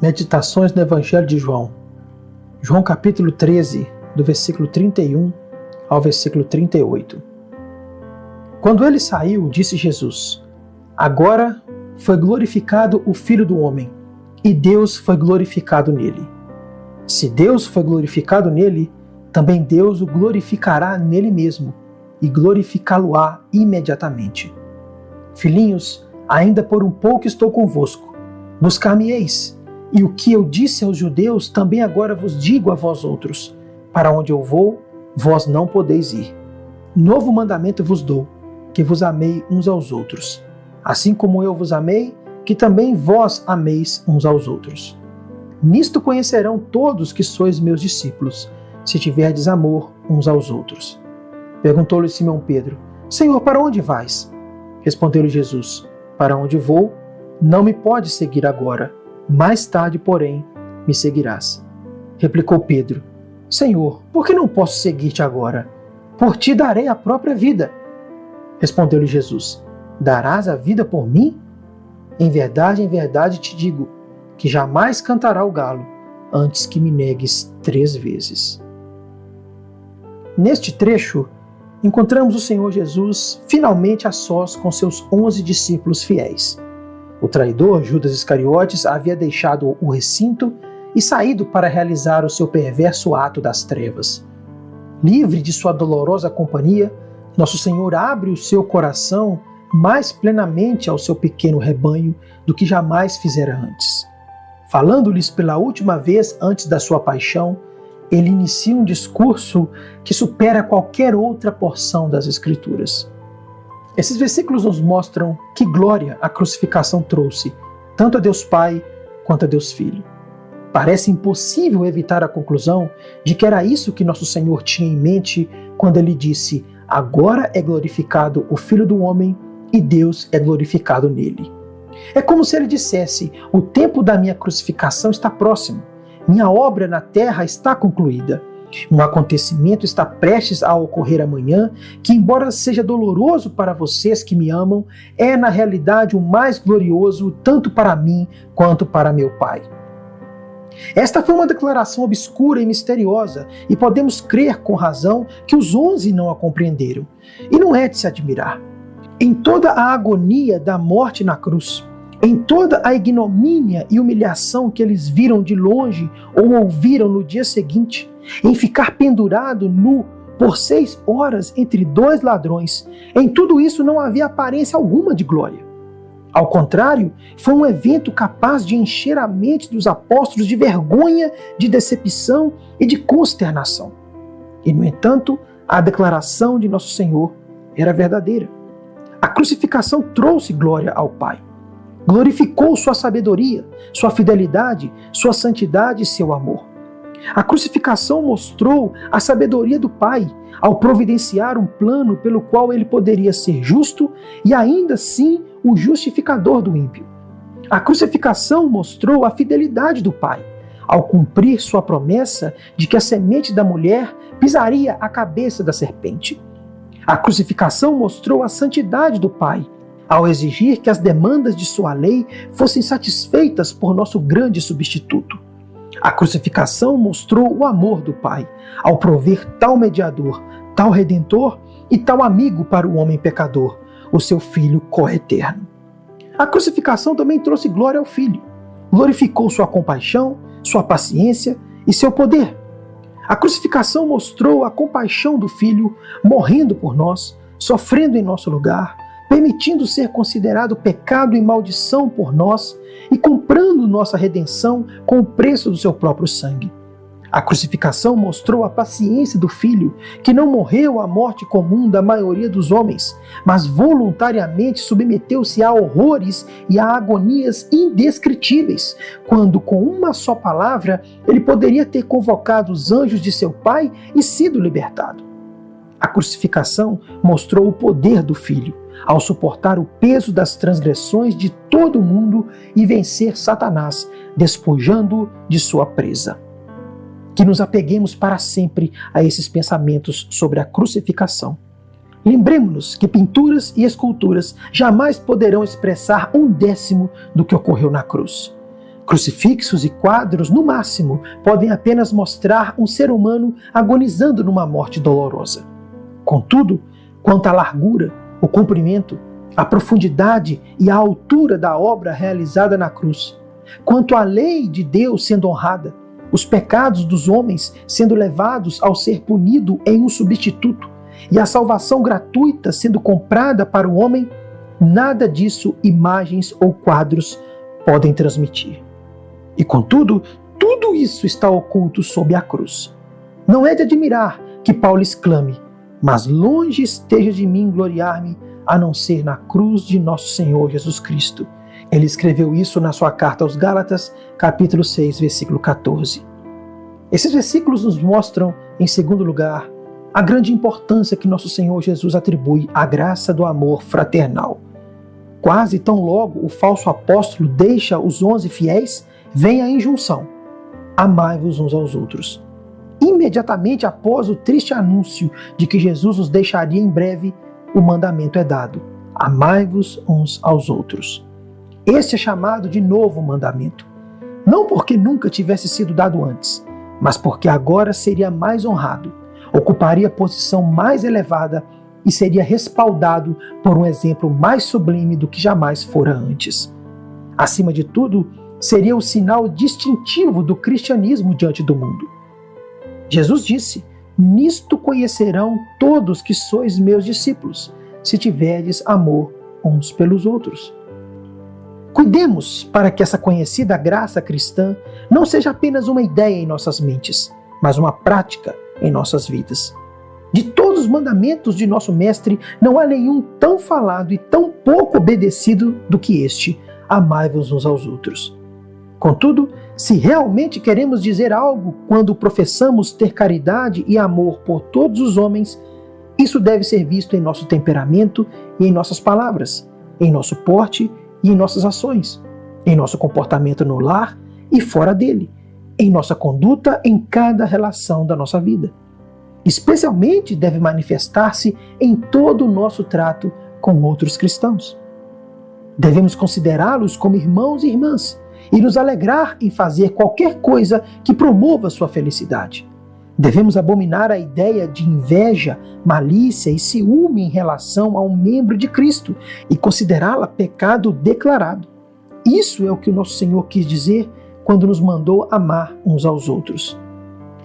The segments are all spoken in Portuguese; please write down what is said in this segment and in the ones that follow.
Meditações no Evangelho de João. João capítulo 13, do versículo 31 ao versículo 38. Quando ele saiu, disse Jesus: Agora foi glorificado o Filho do Homem, e Deus foi glorificado nele. Se Deus foi glorificado nele, também Deus o glorificará nele mesmo, e glorificá-lo-á imediatamente. Filhinhos, ainda por um pouco estou convosco. Buscar-me-eis. E o que eu disse aos judeus, também agora vos digo a vós outros: para onde eu vou, vós não podeis ir. Novo mandamento vos dou, que vos amei uns aos outros. Assim como eu vos amei, que também vós ameis uns aos outros. Nisto conhecerão todos que sois meus discípulos, se tiverdes amor uns aos outros. Perguntou-lhe Simão Pedro: Senhor, para onde vais? Respondeu-lhe Jesus: Para onde vou, não me podes seguir agora. Mais tarde, porém, me seguirás. Replicou Pedro: Senhor, por que não posso seguir-te agora? Por ti darei a própria vida. Respondeu-lhe Jesus: Darás a vida por mim? Em verdade te digo, que jamais cantará o galo, antes que me negues 3 vezes. Neste trecho, encontramos o Senhor Jesus finalmente a sós com seus 11 discípulos fiéis. O traidor, Judas Iscariotes, havia deixado o recinto e saído para realizar o seu perverso ato das trevas. Livre de sua dolorosa companhia, nosso Senhor abre o seu coração mais plenamente ao seu pequeno rebanho do que jamais fizera antes. Falando-lhes pela última vez antes da sua paixão, ele inicia um discurso que supera qualquer outra porção das Escrituras. Esses versículos nos mostram que glória a crucificação trouxe, tanto a Deus Pai quanto a Deus Filho. Parece impossível evitar a conclusão de que era isso que nosso Senhor tinha em mente quando ele disse: Agora é glorificado o Filho do Homem e Deus é glorificado nele. É como se ele dissesse: o tempo da minha crucificação está próximo, minha obra na terra está concluída. Um acontecimento está prestes a ocorrer amanhã, que, embora seja doloroso para vocês que me amam, é na realidade o mais glorioso tanto para mim quanto para meu Pai. Esta foi uma declaração obscura e misteriosa, e podemos crer com razão que os 11 não a compreenderam. E não é de se admirar. Em toda a agonia da morte na cruz, em toda a ignomínia e humilhação que eles viram de longe ou ouviram no dia seguinte, em ficar pendurado nu por 6 horas entre 2 ladrões, em tudo isso não havia aparência alguma de glória. Ao contrário, foi um evento capaz de encher a mente dos apóstolos de vergonha, de decepção e de consternação. E, no entanto, a declaração de nosso Senhor era verdadeira. A crucificação trouxe glória ao Pai. Glorificou sua sabedoria, sua fidelidade, sua santidade e seu amor. A crucificação mostrou a sabedoria do Pai ao providenciar um plano pelo qual ele poderia ser justo e ainda assim o justificador do ímpio. A crucificação mostrou a fidelidade do Pai ao cumprir sua promessa de que a semente da mulher pisaria a cabeça da serpente. A crucificação mostrou a santidade do Pai ao exigir que as demandas de sua lei fossem satisfeitas por nosso grande substituto. A crucificação mostrou o amor do Pai, ao prover tal mediador, tal redentor e tal amigo para o homem pecador, o seu Filho coeterno. A crucificação também trouxe glória ao Filho, glorificou sua compaixão, sua paciência e seu poder. A crucificação mostrou a compaixão do Filho, morrendo por nós, sofrendo em nosso lugar, permitindo ser considerado pecado e maldição por nós e comprando nossa redenção com o preço do seu próprio sangue. A crucificação mostrou a paciência do Filho, que não morreu à morte comum da maioria dos homens, mas voluntariamente submeteu-se a horrores e a agonias indescritíveis, quando com uma só palavra ele poderia ter convocado os anjos de seu Pai e sido libertado. A crucificação mostrou o poder do Filho, ao suportar o peso das transgressões de todo o mundo e vencer Satanás, despojando-o de sua presa. Que nos apeguemos para sempre a esses pensamentos sobre a crucificação. Lembremos-nos que pinturas e esculturas jamais poderão expressar 1/10 do que ocorreu na cruz. Crucifixos e quadros, no máximo, podem apenas mostrar um ser humano agonizando numa morte dolorosa. Contudo, quanto à largura, o comprimento, a profundidade e a altura da obra realizada na cruz, quanto à lei de Deus sendo honrada, os pecados dos homens sendo levados ao ser punido em um substituto e a salvação gratuita sendo comprada para o homem, nada disso imagens ou quadros podem transmitir. E contudo, tudo isso está oculto sob a cruz. Não é de admirar que Paulo exclame: mas longe esteja de mim gloriar-me, a não ser na cruz de nosso Senhor Jesus Cristo. Ele escreveu isso na sua carta aos Gálatas, capítulo 6, versículo 14. Esses versículos nos mostram, em segundo lugar, a grande importância que nosso Senhor Jesus atribui à graça do amor fraternal. Quase tão logo o falso apóstolo deixa os 11 fiéis, vem a injunção: amai-vos uns aos outros. Imediatamente após o triste anúncio de que Jesus os deixaria em breve, o mandamento é dado: amai-vos uns aos outros. Esse é chamado de novo mandamento, não porque nunca tivesse sido dado antes, mas porque agora seria mais honrado, ocuparia posição mais elevada e seria respaldado por um exemplo mais sublime do que jamais fora antes. Acima de tudo, seria o sinal distintivo do cristianismo diante do mundo. Jesus disse: nisto conhecerão todos que sois meus discípulos, se tiverdes amor uns pelos outros. Cuidemos para que essa conhecida graça cristã não seja apenas uma ideia em nossas mentes, mas uma prática em nossas vidas. De todos os mandamentos de nosso Mestre, não há nenhum tão falado e tão pouco obedecido do que este: amai-vos uns aos outros. Contudo, se realmente queremos dizer algo quando professamos ter caridade e amor por todos os homens, isso deve ser visto em nosso temperamento e em nossas palavras, em nosso porte e em nossas ações, em nosso comportamento no lar e fora dele, em nossa conduta em cada relação da nossa vida. Especialmente deve manifestar-se em todo o nosso trato com outros cristãos. Devemos considerá-los como irmãos e irmãs e nos alegrar em fazer qualquer coisa que promova sua felicidade. Devemos abominar a ideia de inveja, malícia e ciúme em relação a um membro de Cristo e considerá-la pecado declarado. Isso é o que o nosso Senhor quis dizer quando nos mandou amar uns aos outros.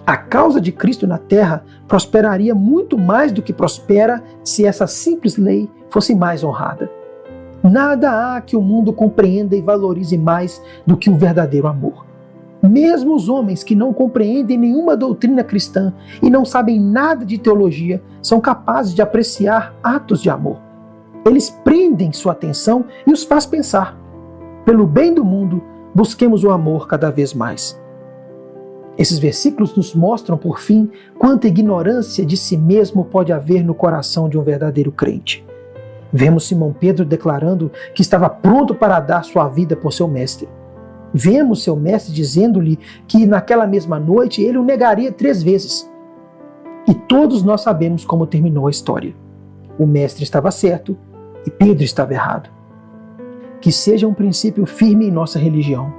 A causa de Cristo na terra prosperaria muito mais do que prospera se essa simples lei fosse mais honrada. Nada há que o mundo compreenda e valorize mais do que o verdadeiro amor. Mesmo os homens que não compreendem nenhuma doutrina cristã e não sabem nada de teologia são capazes de apreciar atos de amor. Eles prendem sua atenção e os faz pensar. Pelo bem do mundo, busquemos o amor cada vez mais. Esses versículos nos mostram, por fim, quanta ignorância de si mesmo pode haver no coração de um verdadeiro crente. Vemos Simão Pedro declarando que estava pronto para dar sua vida por seu mestre. Vemos seu mestre dizendo-lhe que naquela mesma noite ele o negaria 3 vezes. E todos nós sabemos como terminou a história. O mestre estava certo e Pedro estava errado. Que seja um princípio firme em nossa religião.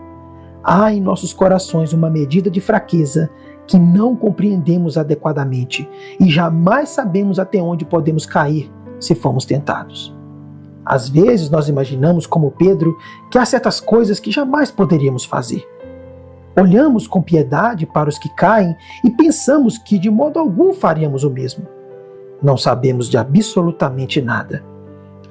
Há em nossos corações uma medida de fraqueza que não compreendemos adequadamente e jamais sabemos até onde podemos cair se formos tentados. Às vezes nós imaginamos, como Pedro, que há certas coisas que jamais poderíamos fazer. Olhamos com piedade para os que caem e pensamos que de modo algum faríamos o mesmo. Não sabemos de absolutamente nada.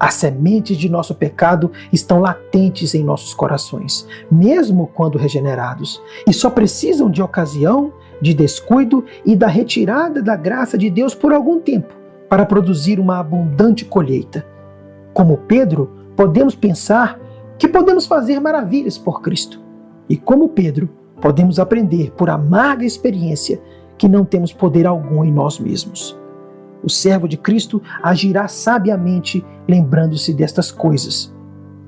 As sementes de nosso pecado estão latentes em nossos corações, mesmo quando regenerados, e só precisam de ocasião, de descuido e da retirada da graça de Deus por algum tempo para produzir uma abundante colheita. Como Pedro, podemos pensar que podemos fazer maravilhas por Cristo. E como Pedro, podemos aprender por amarga experiência que não temos poder algum em nós mesmos. O servo de Cristo agirá sabiamente lembrando-se destas coisas.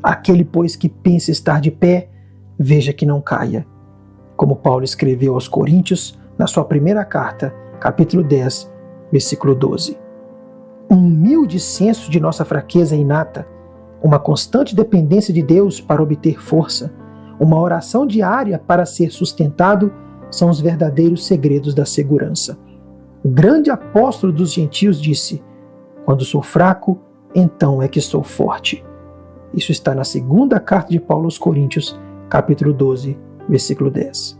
Aquele, pois, que pensa estar de pé, veja que não caia. Como Paulo escreveu aos Coríntios, na sua primeira carta, capítulo 10, versículo 12. Um humilde senso de nossa fraqueza inata, uma constante dependência de Deus para obter força, uma oração diária para ser sustentado são os verdadeiros segredos da segurança. O grande apóstolo dos gentios disse: quando sou fraco, então é que sou forte. Isso está na segunda carta de Paulo aos Coríntios, capítulo 12, versículo 10.